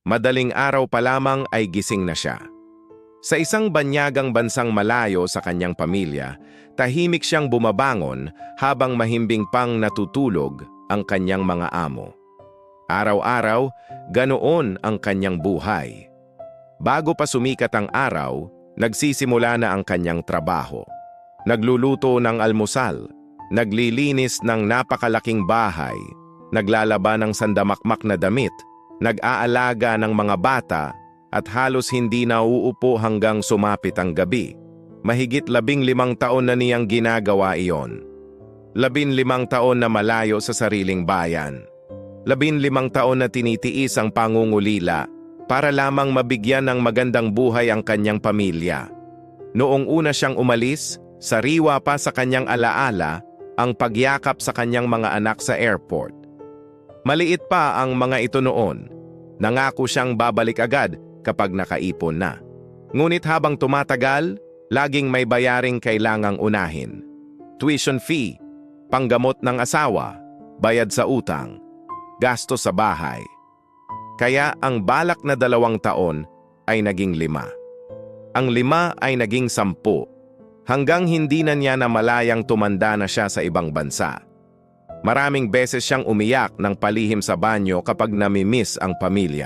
Madaling araw pa lamang ay gising na siya. Sa isang banyagang bansang malayo sa kanyang pamilya, tahimik siyang bumabangon habang mahimbing pang natutulog ang kanyang mga amo. Araw-araw, ganoon ang kanyang buhay. Bago pa sumikat ang araw, nagsisimula na ang kanyang trabaho. Nagluluto ng almusal, naglilinis ng napakalaking bahay, naglalaba ng sandamakmak na damit, nag-aalaga ng mga bata, at halos hindi nauupo hanggang sumapit ang gabi. Mahigit 15 taon na niyang ginagawa iyon. 15 taon na malayo sa sariling bayan. 15 taon na tinitiis ang pangungulila para lamang mabigyan ng magandang buhay ang kanyang pamilya. Noong una siyang umalis, sariwa pa sa kanyang alaala ang pagyakap sa kanyang mga anak sa airport. Maliit pa ang mga ito noon. Nangako siyang babalik agad kapag nakaipon na. Ngunit habang tumatagal, laging may bayaring kailangang unahin. Tuition fee, panggamot ng asawa, bayad sa utang, gastos sa bahay. Kaya ang balak na 2 taon ay naging 5. Ang 5 ay naging 10, hanggang hindi na niya namalayang tumanda na siya sa ibang bansa. Maraming beses siyang umiyak ng palihim sa banyo kapag namimiss ang pamilya.